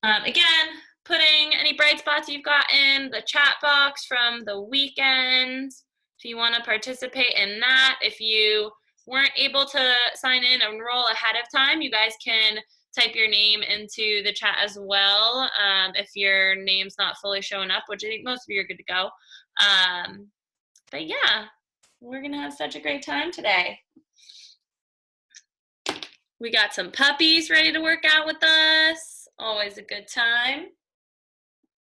Again, putting any bright spots you've got in the chat box from the weekend. If you want to participate in that, if you weren't able to sign in and enroll ahead of time, you guys can type your name into the chat as well if your name's not fully showing up, which I think most of you are good to go. But yeah, we're going to have such a great time today. We got some puppies ready to work out with us. Always a good time.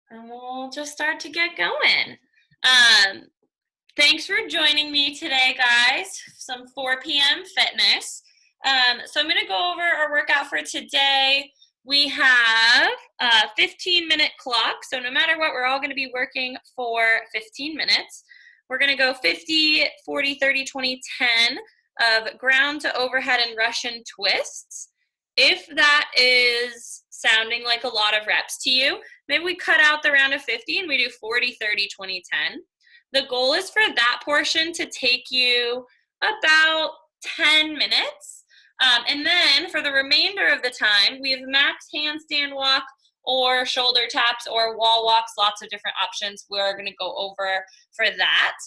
And we'll just start to get going. Thanks for joining me today, guys. Some 4 p.m. fitness. So I'm going to go over our workout for today. We have a 15-minute clock. So no matter what, we're all going to be working for 15 minutes. We're going to go 50, 40, 30, 20, 10 of ground to overhead and Russian twists. If that is sounding like a lot of reps to you, maybe we cut out the round of 50 and we do 40, 30, 20, 10. The goal is for that portion to take you about 10 minutes. And then for the remainder of the time, we have max handstand walk or shoulder taps or wall walks, lots of different options we're going to go over for that.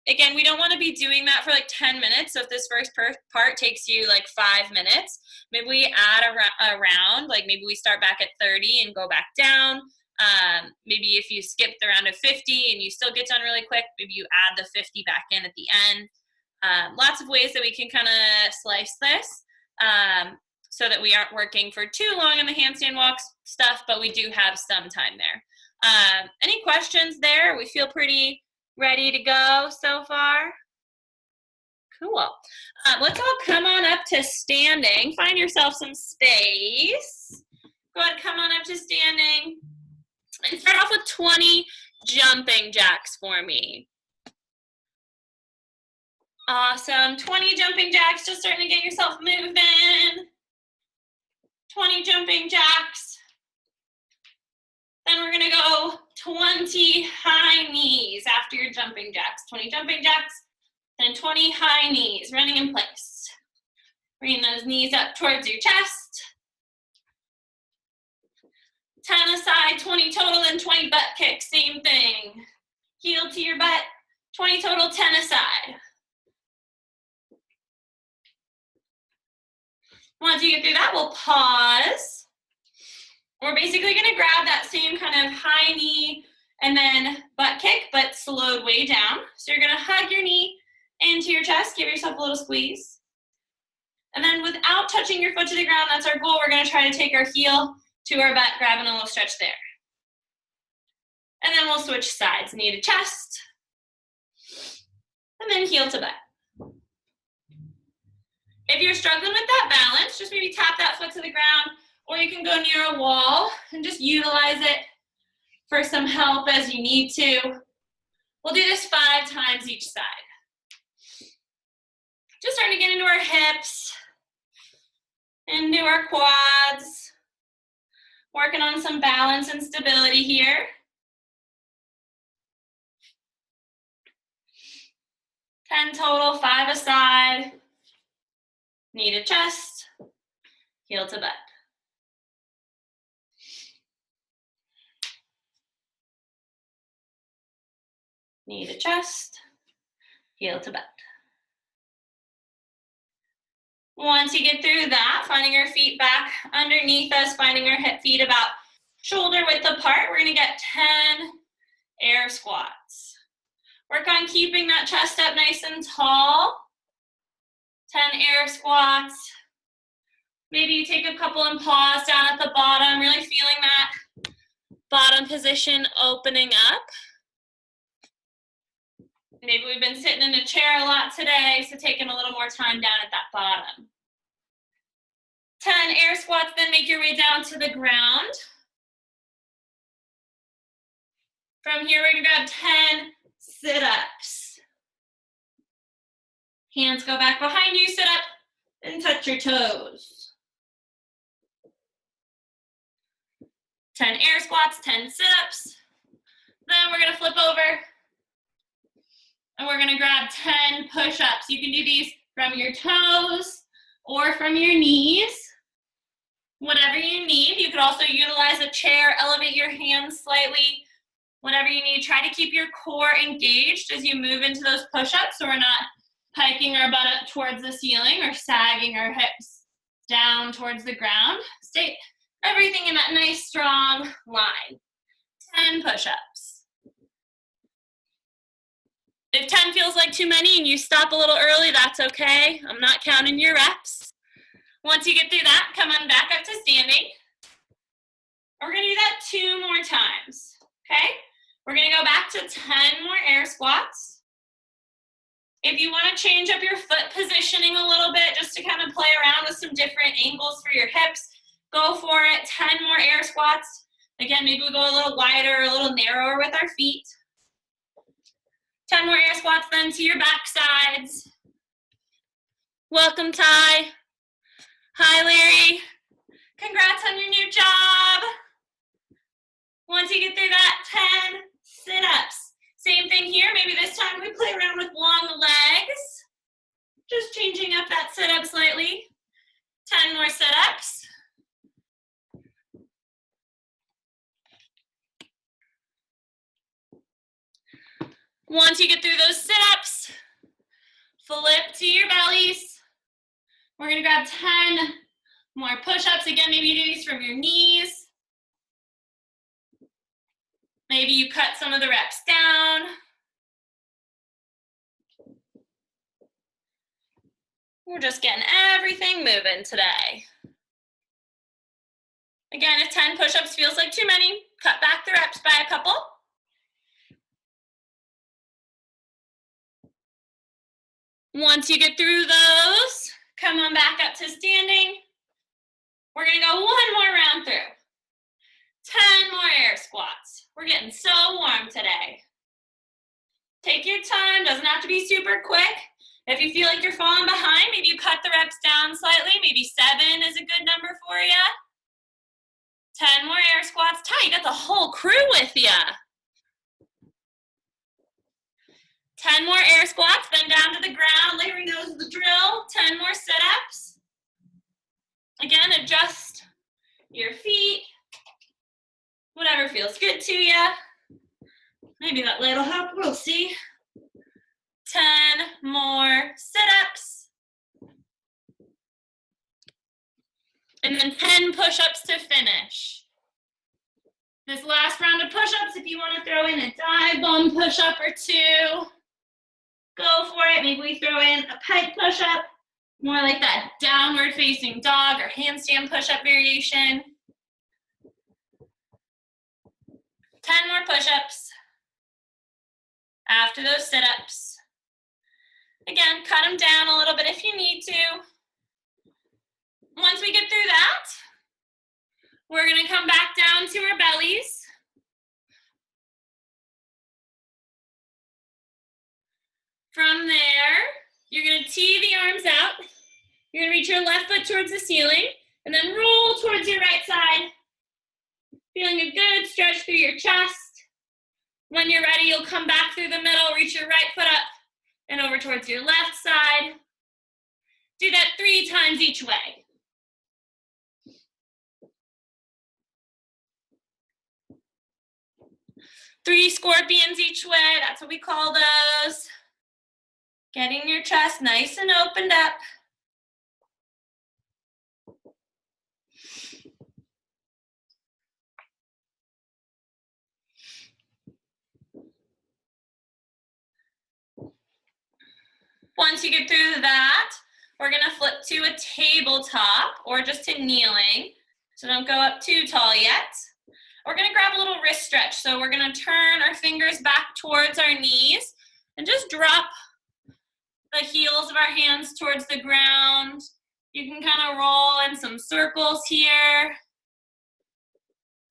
Again, we don't want to be doing that for like 10 minutes. So if this first part takes you like 5 minutes, maybe we add a round, like maybe we start back at 30 and go back down. Maybe if you skip the round of 50 and you still get done really quick, maybe you add the 50 back in at the end. Lots of ways that we can kind of slice this so that we aren't working for too long on the handstand walks stuff, but we do have some time there. Any questions there? We feel pretty ready to go so far? Cool. Let's all come on up to standing. Find yourself some space. Go ahead, come on up to standing. And start off with 20 jumping jacks for me. Awesome. 20 jumping jacks. Just starting to get yourself moving. 20 jumping jacks. Then we're going to go 20 high knees after your jumping jacks. 20 jumping jacks, then 20 high knees, running in place. Bring those knees up towards your chest. 10 aside, 20 total, and 20 butt kicks, same thing. Heel to your butt, 20 total, 10 aside. Once you get through that, we'll pause. We're basically going to grab that same kind of high knee and then butt kick, but slowed way down. So you're going to hug your knee into your chest, give yourself a little squeeze. And then without touching your foot to the ground, that's our goal. We're going to try to take our heel to our butt, grabbing a little stretch there. And then we'll switch sides, knee to chest, and then heel to butt. If you're struggling with that balance, just maybe tap that foot to the ground, or you can go near a wall and just utilize it for some help as you need to. We'll do this 5 times each side. Just starting to get into our hips, into our quads, working on some balance and stability here. 10 total, 5 aside. Knee to chest, heel to butt. Knee to chest, heel to butt. Once you get through that, finding our feet back underneath us, finding our hip feet about shoulder width apart, we're going to get 10 air squats. Work on keeping that chest up nice and tall. 10 air squats. Maybe you take a couple and pause down at the bottom, really feeling that bottom position opening up. Maybe we've been sitting in a chair a lot today, so taking a little more time down at that bottom. 10 air squats, then make your way down to the ground. From here, we're gonna grab 10 sit-ups. Hands go back behind you, sit up, and touch your toes. 10 air squats, 10 sit-ups. Then we're gonna flip over, and we're gonna grab 10 push-ups. You can do these from your toes or from your knees. Whatever you need. You could also utilize a chair, elevate your hands slightly. Whatever you need, try to keep your core engaged as you move into those push-ups so we're not hiking our butt up towards the ceiling or sagging our hips down towards the ground. Stay everything in that nice strong line. 10 push-ups. If 10 feels like too many and you stop a little early, that's okay. I'm not counting your reps. Once you get through that, come on back up to standing. We're gonna do that 2 more times, okay? We're gonna go back to 10 more air squats. If you wanna change up your foot positioning a little bit, just to kind of play around with some different angles for your hips, go for it. 10 more air squats. Again, maybe we go a little wider, a little narrower with our feet. 10 more air squats then to your back sides. Welcome, Ty. Hi, Larry. Congrats on your new job. Once you get through that, 10 sit-ups. Same thing here. Maybe this time we play around with long legs. Just changing up that sit-up slightly. 10 more sit-ups. Once you get through those sit-ups, flip to your bellies. We're gonna grab 10 more push-ups. Again, maybe you do these from your knees. Maybe you cut some of the reps down. We're just getting everything moving today. Again, if 10 push-ups feels like too many, cut back the reps by a couple. Once you get through those, come on back up to standing. We're gonna go 1 more round through. 10 more air squats. We're getting so warm today. Take your time, doesn't have to be super quick. If you feel like you're falling behind, maybe you cut the reps down slightly. Maybe 7 is a good number for you. 10 more air squats. Ty, you got the whole crew with you. 10 more air squats, then down to the ground. Larry knows the drill. 10 more sit-ups. Again, adjust your feet. Whatever feels good to you. Maybe that light will help, we'll see. 10 more sit-ups. And then 10 push-ups to finish. This last round of push-ups, if you want to throw in a dive bomb push-up or 2, go for it. Maybe we throw in a pike push-up, more like that downward facing dog or handstand push-up variation. 10 more push-ups. After those sit-ups. Again, cut them down a little bit if you need to. Once we get through that, we're gonna come back down to our bellies. From there, you're gonna tee the arms out. You're gonna reach your left foot towards the ceiling and then roll towards your right side. Feeling a good stretch through your chest. When you're ready, you'll come back through the middle, reach your right foot up and over towards your left side. Do that 3 times each way. Three scorpions each way, that's what we call those. Getting your chest nice and opened up. Once you get through that, we're gonna flip to a tabletop or just to kneeling. So don't go up too tall yet. We're gonna grab a little wrist stretch. So we're gonna turn our fingers back towards our knees and just drop the heels of our hands towards the ground. You can kind of roll in some circles here.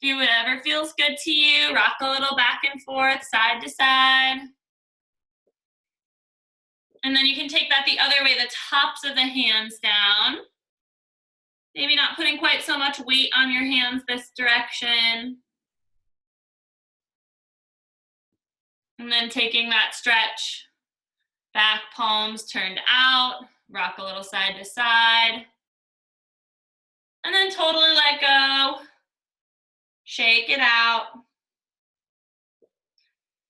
Do whatever feels good to you. Rock a little back and forth, side to side. And then you can take that the other way, the tops of the hands down. Maybe not putting quite so much weight on your hands this direction. And then taking that stretch, back palms turned out, rock a little side to side. And then totally let go. Shake it out.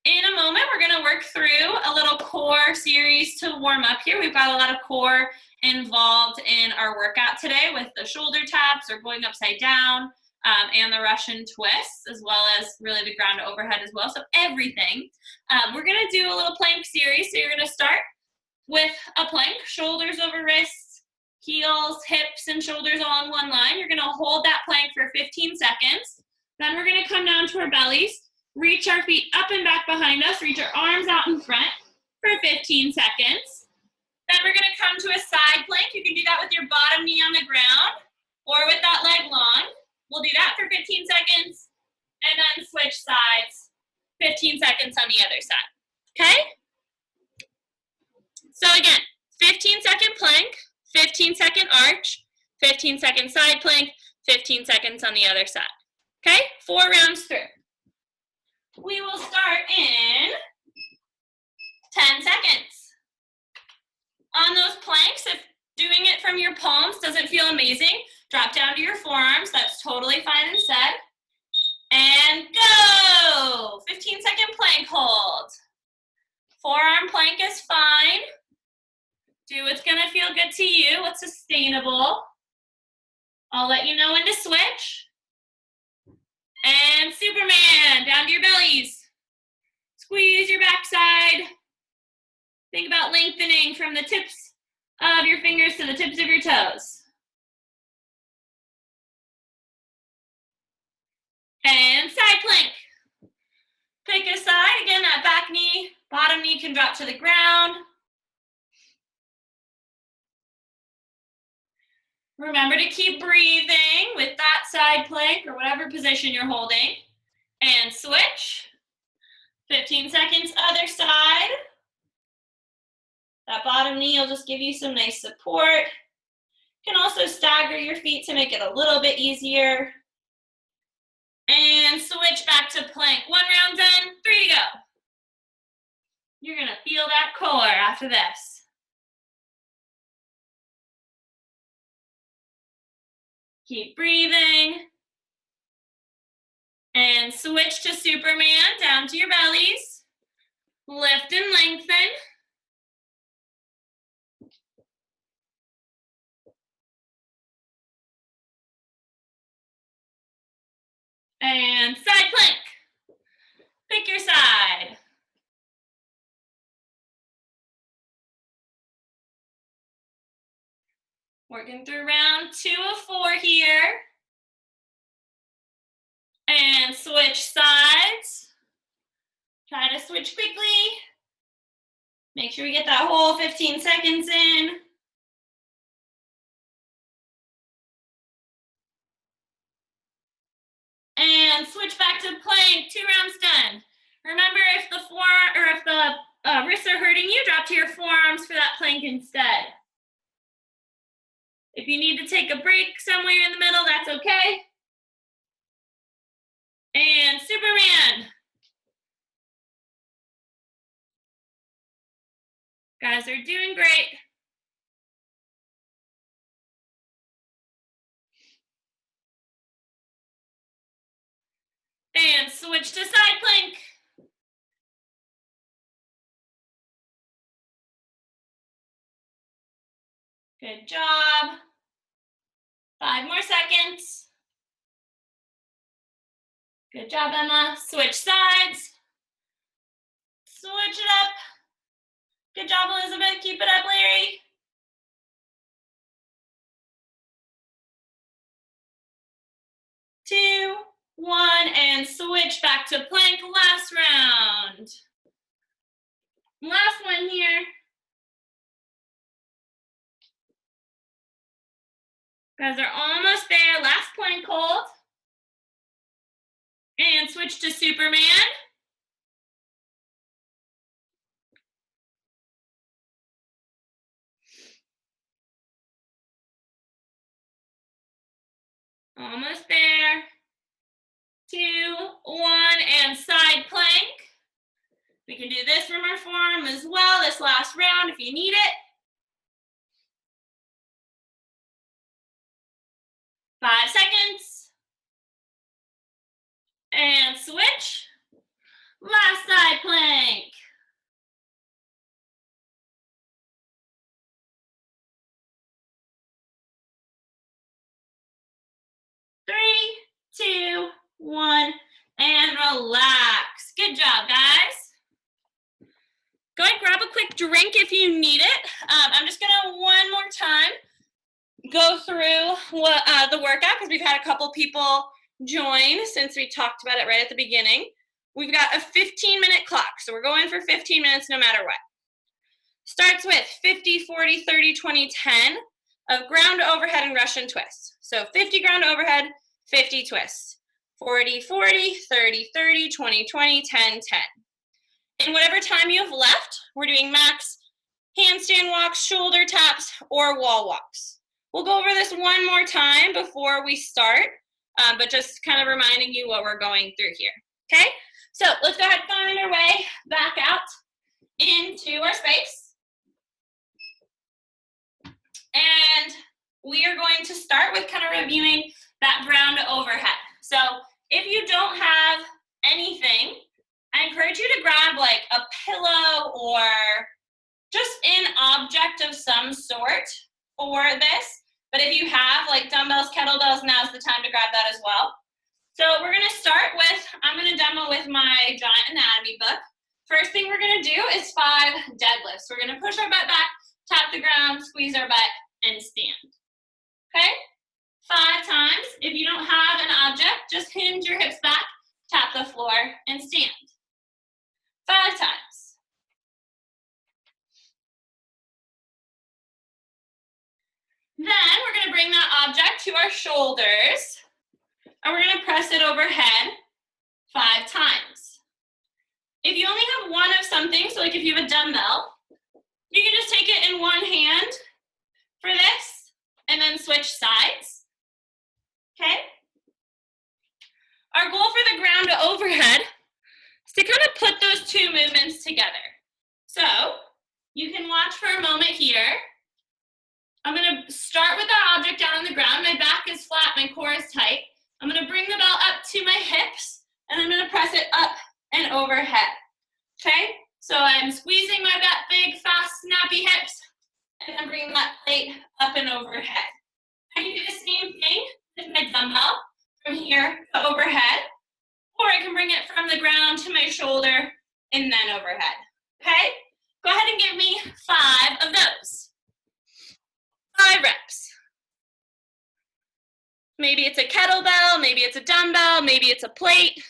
In a moment, we're gonna work through a little core series to warm up here. We've got a lot of core involved in our workout today with the shoulder taps or going upside down and the Russian twists, as well as really the ground overhead as well. So everything. We're gonna do a little plank series. So you're gonna start with a plank, shoulders over wrists, heels, hips, and shoulders all in one line. You're gonna hold that plank for 15 seconds. Then we're gonna come down to our bellies, reach our feet up and back behind us, reach our arms out in front for 15 seconds. Then we're gonna come to a side plank. You can do that with your bottom knee on the ground or with that leg long. We'll do that for 15 seconds and then switch sides, 15 seconds on the other side, okay? So again, 15-second plank, 15-second arch, 15-second side plank, 15 seconds on the other side, okay? 4 rounds through. We will start in 10 seconds. On those planks, if doing it from your palms doesn't feel amazing, drop down to your forearms. That's totally fine instead. And go! 15-second plank hold. Forearm plank is fine. Do what's gonna feel good to you, what's sustainable. I'll let you know when to switch. And Superman, down to your bellies. Squeeze your backside. Think about lengthening from the tips of your fingers to the tips of your toes. And side plank. Pick a side. Again, that back knee, bottom knee can drop to the ground. Remember to keep breathing with that side plank or whatever position you're holding. And switch. 15 seconds, other side. That bottom knee will just give you some nice support. You can also stagger your feet to make it a little bit easier. And switch back to plank. 1 round done, 3 to go. You're gonna feel that core after this. Keep breathing. And switch to Superman, down to your bellies. Lift and lengthen. And side plank. Pick your side. Working through round 2 of 4 here. And switch sides. Try to switch quickly. Make sure we get that whole 15 seconds in. And switch back to plank, 2 rounds done. Remember, if the wrists are hurting you, drop to your forearms for that plank instead. If you need to take a break somewhere in the middle, that's okay. And Superman. Guys are doing great. And switch to side plank. Good job. 5 more seconds. Good job, Emma. Switch sides. Switch it up. Good job, Elizabeth. Keep it up, Larry. Two, 1, and switch back to plank. Last round. Last one here. Guys are almost there. Last plank hold. And switch to Superman. Almost there. 2, 1, and side plank. We can do this from our forearm as well, this last round if you need it. 5 seconds. And switch. Last side plank. 3, 2, 1, and relax. Good job, guys. Go ahead and grab a quick drink if you need it. I'm just gonna one more time go through what, the workout, because we've had a couple people join since we talked about it right at the beginning. We've got a 15-minute clock, so we're going for 15 minutes no matter what. Starts with 50, 40, 30, 20, 10 of ground overhead and Russian twists. So 50 ground overhead, 50 twists. 40, 40, 30, 30, 20, 20, 10, 10. In whatever time you have left, we're doing max handstand walks, shoulder taps, or wall walks. We'll go over this one more time before we start, but just kind of reminding you what we're going through here, okay? So let's go ahead and find our way back out into our space. And we are going to start with kind of reviewing that ground overhead. So if you don't have anything, I encourage you to grab like a pillow or just an object of some sort for this. But if you have like dumbbells, kettlebells, now's the time to grab that as well. So we're gonna start with, I'm gonna demo with my giant anatomy book. First thing we're gonna do is 5 deadlifts. We're gonna push our butt back, tap the ground, squeeze our butt, and stand. Okay? 5 times. If you don't have an object, just hinge your hips back, tap the floor, and stand. 5 times. Then we're going to bring that object to our shoulders, and we're going to press it overhead 5 times. If you only have one of something, so like if you have a dumbbell, you can just take it in one hand for this, and then switch sides. Okay? Our goal for the ground to overhead is to kind of put those 2 movements together. So you can watch for a moment here. I'm going to start with our object down on the ground. My back is flat, my core is tight. I'm going to bring the belt up to my hips, and I'm going to press it up and overhead. Okay? So I'm squeezing my back, big, fast, snappy hips, and I'm bringing that plate up and overhead. I can do the same thing with my dumbbell from here to overhead, or I can bring it from the ground to my shoulder and then overhead. Okay? Go ahead and give me 5 of those. 5 reps. Maybe it's a kettlebell, maybe it's a dumbbell, maybe it's a plate.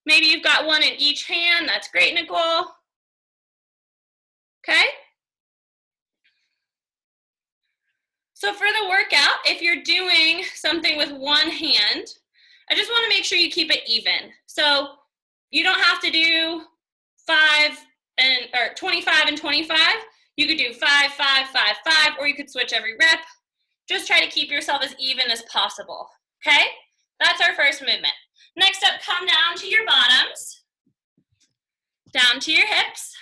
Maybe you've got one in each hand. That's great, Nicole. Okay? So for the workout, if you're doing something with one hand, I just want to make sure you keep it even. So you don't have to do 25 and 25. You could do 5, 5, 5, 5, or you could switch every rep. Just try to keep yourself as even as possible, okay? That's our first movement. Next up, come down to your bottoms, down to your hips.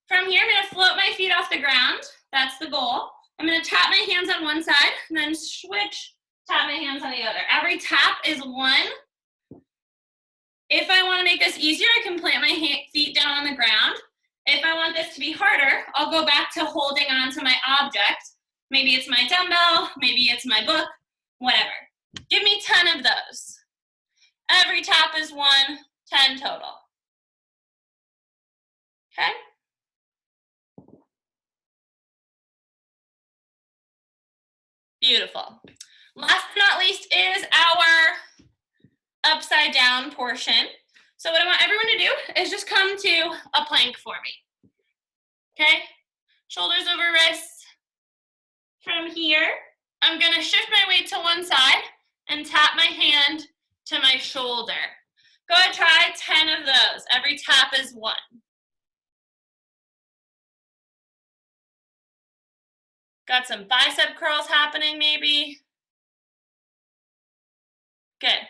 From here, I'm gonna float my feet off the ground. That's the goal. I'm gonna tap my hands on one side, and then switch, tap my hands on the other. Every tap is 1. If I wanna make this easier, I can plant my feet down on the ground. If I want this to be harder, I'll go back to holding on to my object. Maybe it's my dumbbell, maybe it's my book, whatever. Give me 10 of those. Every tap is 1, 10 total. Okay? Beautiful. Last but not least is our upside down portion. So what I want everyone to do is just come to a plank for me. Okay? Shoulders over wrists. From here, I'm gonna shift my weight to one side and tap my hand to my shoulder. Go ahead, try 10 of those. Every tap is 1. Got some bicep curls happening maybe. Good.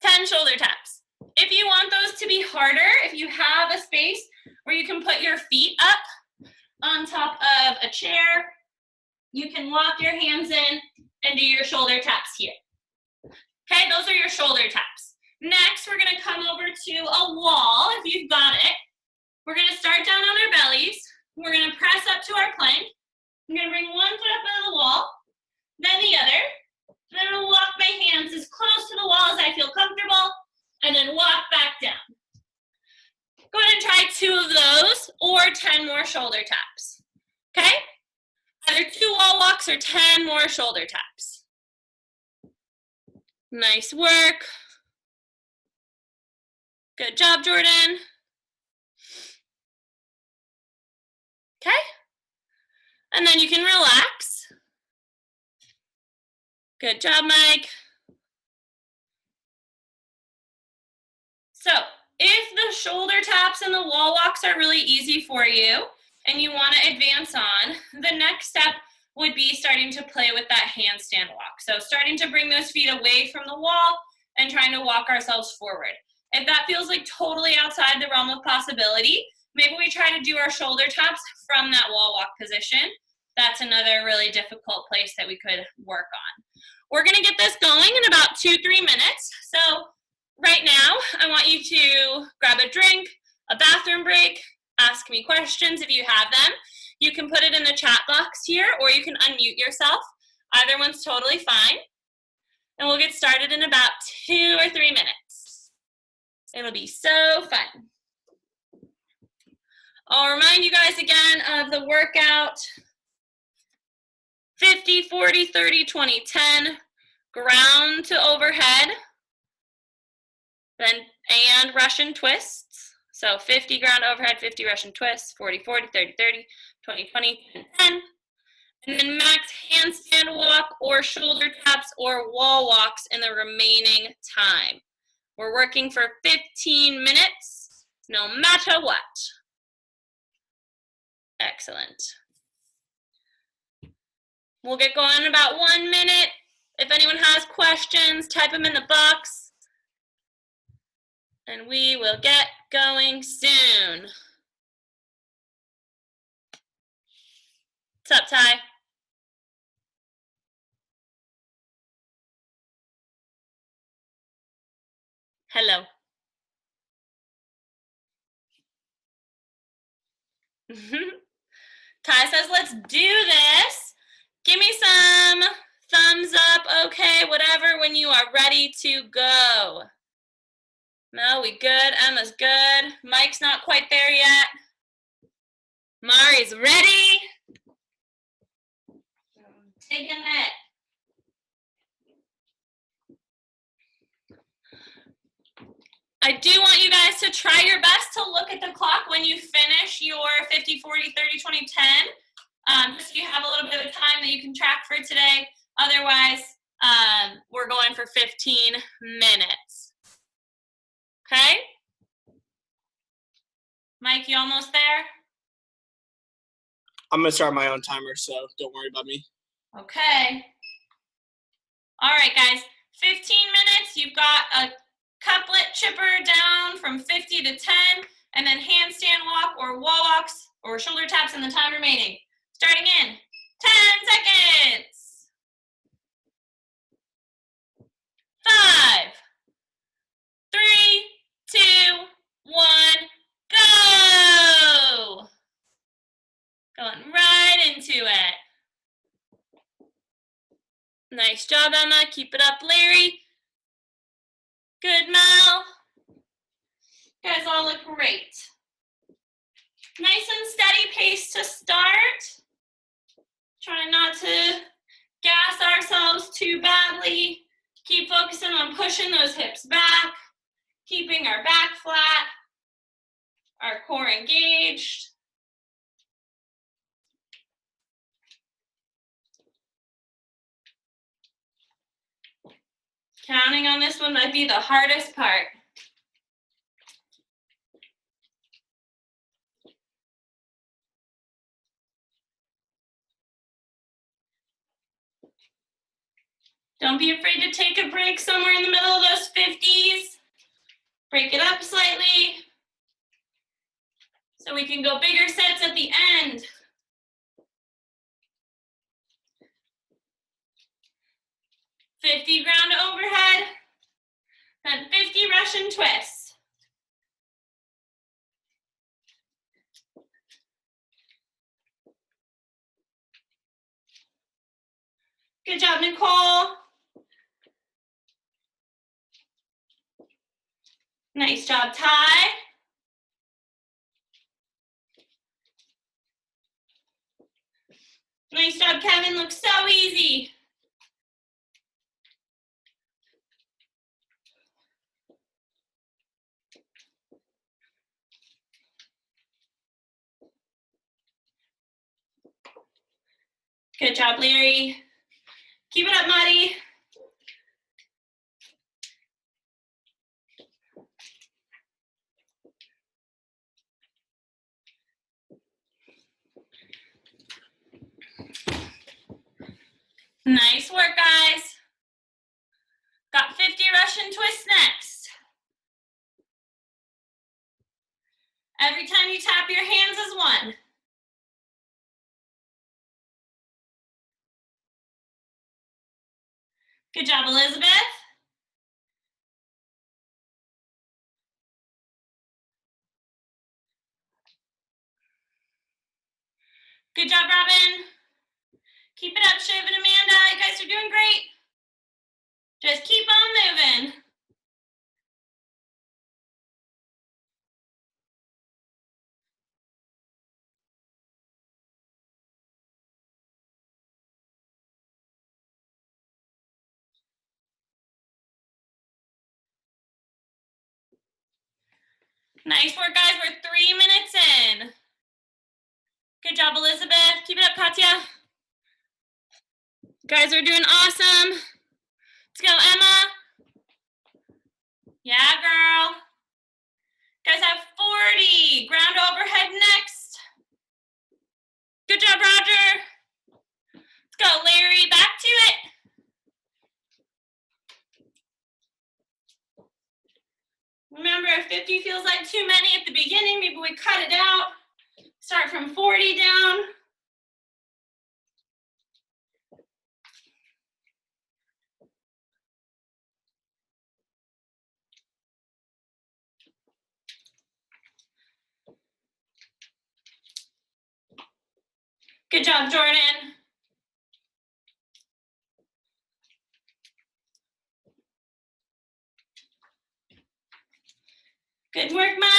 10 shoulder taps. If you want those to be harder, if you have a space where you can put your feet up on top of a chair, you can lock your hands in and do your shoulder taps here. Okay, those are your shoulder taps. Next, we're gonna come over to a wall, if you've got it. We're gonna start down on our bellies. We're gonna press up to our plank. I'm gonna bring one foot up out of the wall, then the other. Then I'm gonna walk my hands as close to the wall as I feel comfortable, and then walk back down. Go ahead and try 2 of those or 10 more shoulder taps, okay? Either 2 wall walks or 10 more shoulder taps. Nice work. Good job, Jordan. Okay? And then you can relax. Good job, Mike. So, if the shoulder taps and the wall walks are really easy for you and you want to advance on, the next step would be starting to play with that handstand walk. So starting to bring those feet away from the wall and trying to walk ourselves forward. If that feels like totally outside the realm of possibility, maybe we try to do our shoulder taps from that wall walk position. That's another really difficult place that we could work on. We're gonna get this going in about 2-3 minutes. So right now, I want you to grab a drink, a bathroom break, ask me questions if you have them. You can put it in the chat box here, or you can unmute yourself. Either one's totally fine. And we'll get started in about 2 or 3 minutes. It'll be so fun. I'll remind you guys again of the workout. 50, 40, 30, 20, 10. Ground to overhead. Then, and Russian twists. So 50 ground overhead, 50 Russian twists, 40, 40, 30, 30, 20, 20, 10, 10. And then max handstand walk or shoulder taps or wall walks in the remaining time. We're working for 15 minutes, no matter what. Excellent. We'll get going in about 1 minute. If anyone has questions, type them in the box. And we will get going soon. What's up, Ty? Hello. Ty says, let's do this. Give me some thumbs up, okay, whatever, when you are ready to go. Mel, we good? Emma's good. Mike's not quite there yet. Mari's ready. Taking it. I do want you guys to try your best to look at the clock when you finish your 50, 40, 30, 20, 10. Just so you have a little bit of time that you can track for today. Otherwise, we're going for 15 minutes. Okay? Mike, you almost there? I'm going to start my own timer, so don't worry about me. Okay. All right, guys. 15 minutes. You've got a couplet chipper down from 50 to 10, and then handstand walk or wall walks or shoulder taps in the time remaining. Starting in 10 seconds. 5, 3, 2, 1, go! Going right into it. Nice job, Emma. Keep it up, Larry. Good, Mel. You guys all look great. Nice and steady pace to start. Trying not to gas ourselves too badly. Keep focusing on pushing those hips back, keeping our back flat, our core engaged. Counting on this one might be the hardest part. Don't be afraid to take a break somewhere in the middle of those 50s. Break it up slightly so we can go bigger sets at the end. 50 ground to overhead, then 50 Russian twists. Good job, Nicole. Nice job, Ty. Nice job, Kevin. Looks so easy. Good job, Larry. Keep it up, Maddie. Nice work, guys. Got 50 Russian twists next. Every time you tap your hands is one. Good job, Elizabeth. Good job, Robin. Keep it up, Shiv and Amanda. You guys are doing great. Just keep on moving. Nice work, guys. We're 3 minutes in. Good job, Elizabeth. Keep it up, Katya. Guys are doing awesome. Let's go, Emma. Yeah, girl. Guys have 40. Ground overhead next. Good job, Roger. Let's go, Larry. Back to it. Remember, if 50 feels like too many at the beginning, maybe we cut it out. Start from 40 down. Good job, Jordan. Good work, Mike.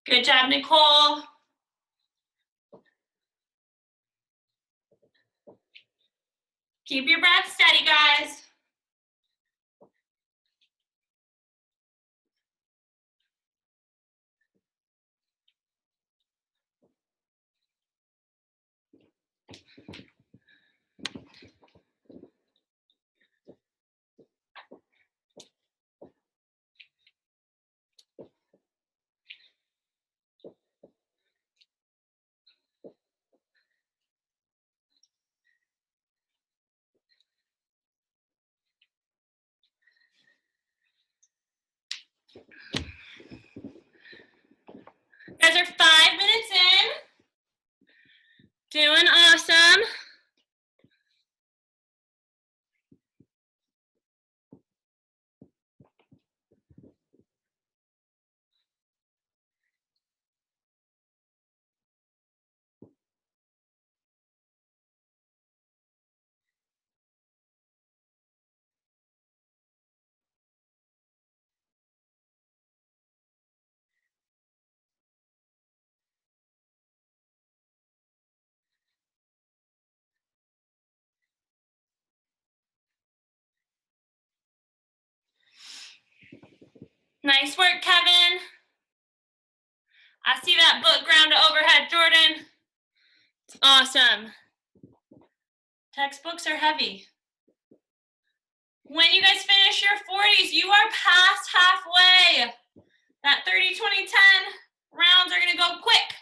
Good job, Nicole. Keep your breath steady, guys. You guys are 5 minutes in. Doing awesome. Nice work, Kevin. I see that book ground to overhead, Jordan. It's awesome. Textbooks are heavy. When you guys finish your 40s, you are past halfway. That 30, 20, 10 rounds are gonna go quick.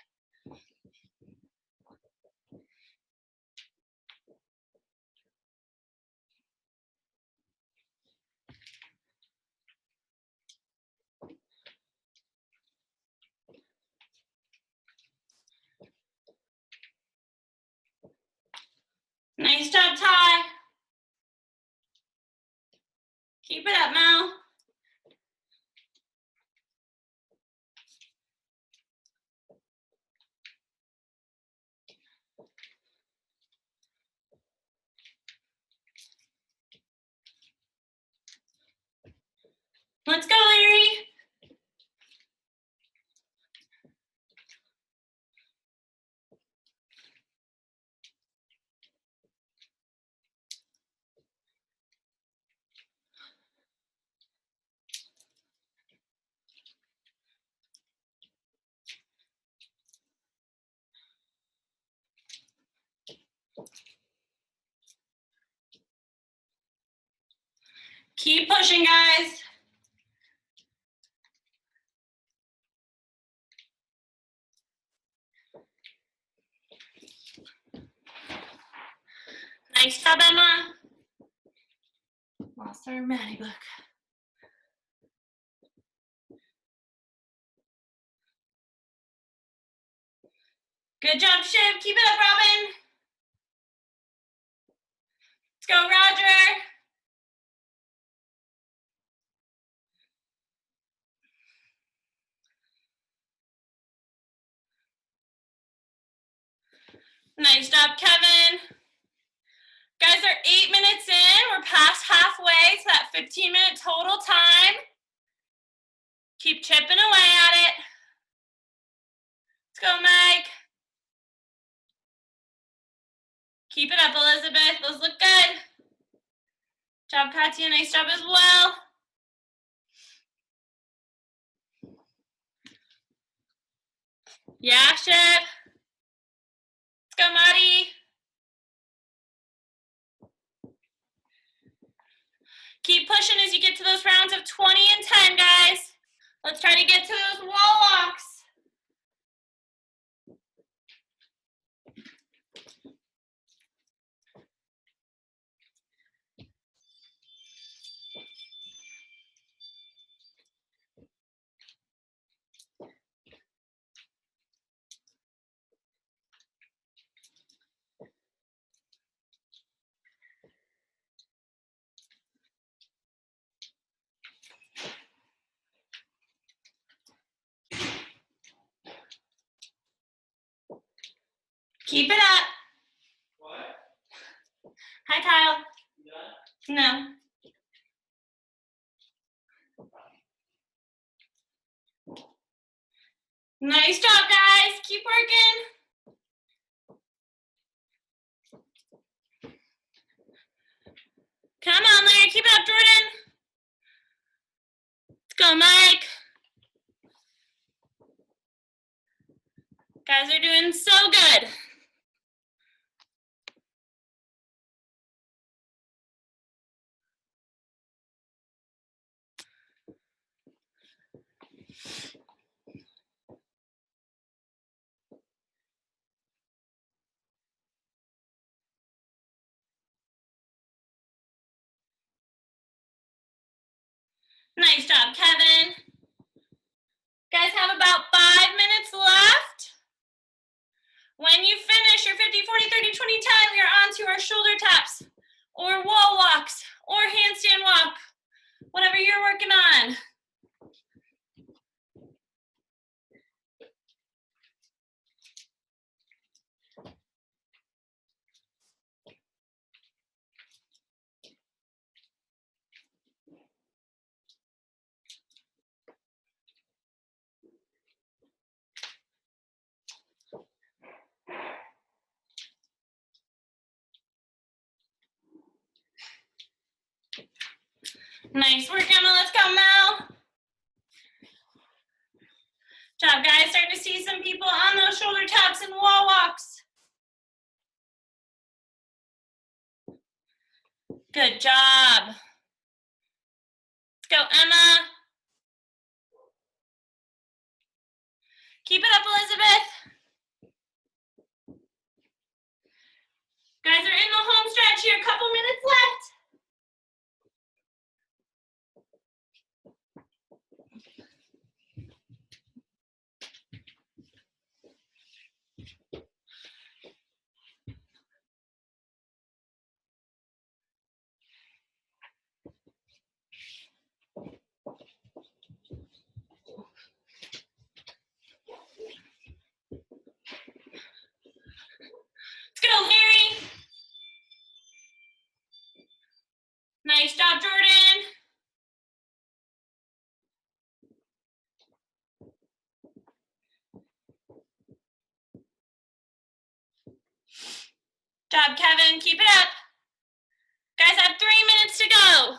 Keep it up, Mo. Let's go, Larry. Keep pushing, guys. Nice job, Emma. Lost our Maddie book. Good job, Shiv. Keep it up, Robin. Let's go, Roger. Nice job, Kevin. Guys, are 8 minutes in. We're past halfway to that 15-minute total time. Keep chipping away at it. Let's go, Mike. Keep it up, Elizabeth. Those look good. Job, Katya. Nice job as well. Yeah, Shiv. Let's go, Maddie. Keep pushing as you get to those rounds of 20 and 10, guys. Let's try to get to those wall walks. Keep it up. What? Hi, Kyle. Yeah. No. Nice job, guys. Keep working. Come on, Larry. Keep it up, Jordan. Let's go, Mike. Guys are doing so good. Nice job, Kevin. Guys have about 5 minutes left. When you finish your 50, 40, 30, 20 time, we are on to our shoulder taps or wall walks or handstand walk, whatever you're working on. Nice work, Emma. Let's go, Mel. Job, guys. Starting to see some people on those shoulder taps and wall walks. Good job. Let's go, Emma. Keep it up, Elizabeth. Guys are in the home stretch here. A couple minutes left. Job, Kevin. Keep it up. Guys have 3 minutes to go.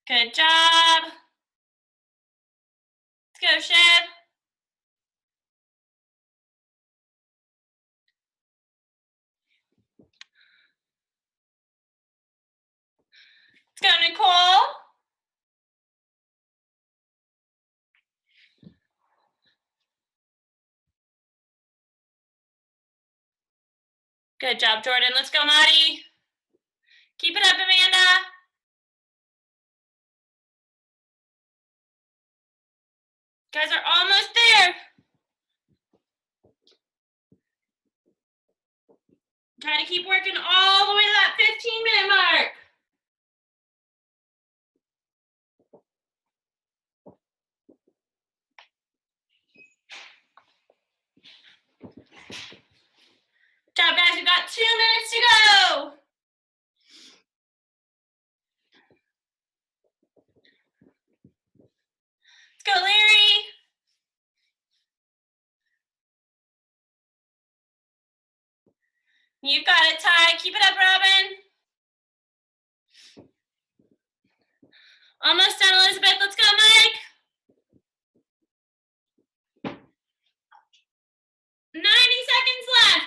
Good job. Let's go, Shiv. Let's go, Nicole. Good job, Jordan. Let's go, Maddie. Keep it up, Amanda. Guys are almost there. Try to keep working all the way to that 15-minute mark. Good job, guys. We've got 2 minutes to go. Let's go, Larry. You've got it, Ty. Keep it up, Robin. Almost done, Elizabeth. Let's go, Mike. 90 seconds left.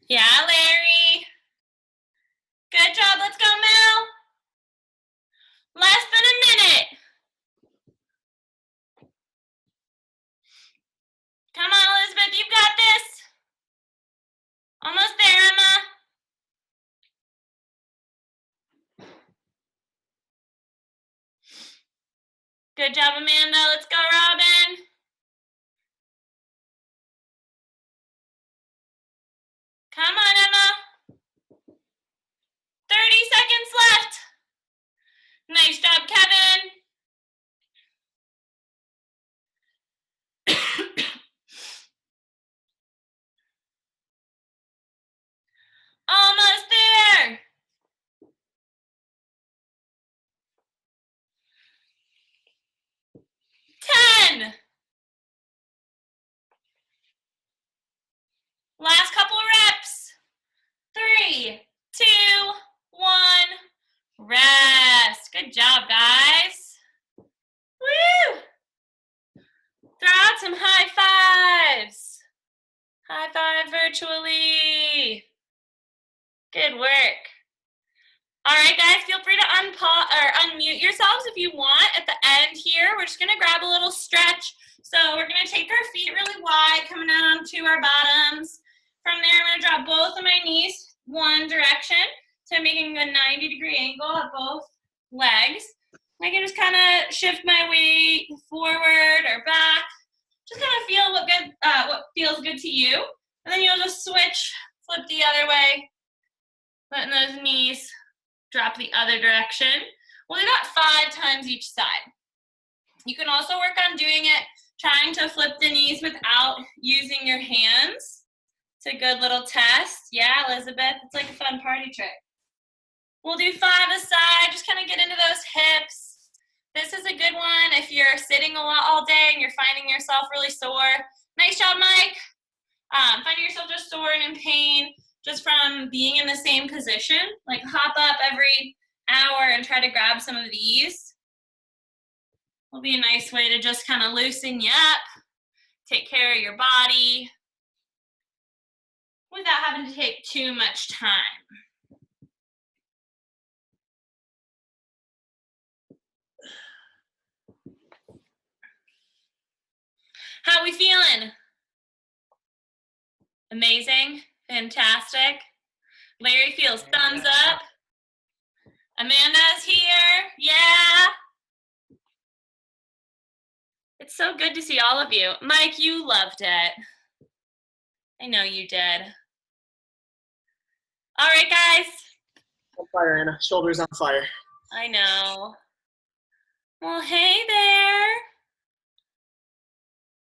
Yeah, Larry. Good job. Let's go, Mel. Less than a minute. Come on, Elizabeth. You've got this. Almost there, Emma. Good job, Amanda. Let's go, Robin. Come on, Emma. 30 seconds left. Nice job, Kevin. Almost there. 10. Last couple reps. 3, 2, 1. Rest. Good job, guys. Woo! Throw out some high fives. High five virtually. Good work. All right, guys, feel free to unmute yourselves if you want at the end here. We're just gonna grab a little stretch. So we're gonna take our feet really wide, coming out onto our bottoms. From there, I'm gonna drop both of my knees one direction. So I'm making a 90-degree angle at both legs. I can just kind of shift my weight forward or back. Just kind of feel what feels good to you. And then you'll just switch, flip the other way, letting those knees drop the other direction. We'll do that 5 times each side. You can also work on doing it, trying to flip the knees without using your hands. It's a good little test. Yeah, Elizabeth, it's like a fun party trick. We'll do 5 aside, just kind of get into those hips. This is a good one if you're sitting a lot all day and you're finding yourself really sore. Nice job, Mike. Finding yourself just sore and in pain just from being in the same position. Like hop up every hour and try to grab some of these. Will be a nice way to just kind of loosen you up, take care of your body without having to take too much time. How are we feeling? Amazing, fantastic. Larry feels thumbs up. Amanda's here, yeah. It's so good to see all of you. Mike, you loved it. I know you did. All right, guys. On fire, Anna. Shoulders on fire. I know. Well, hey there.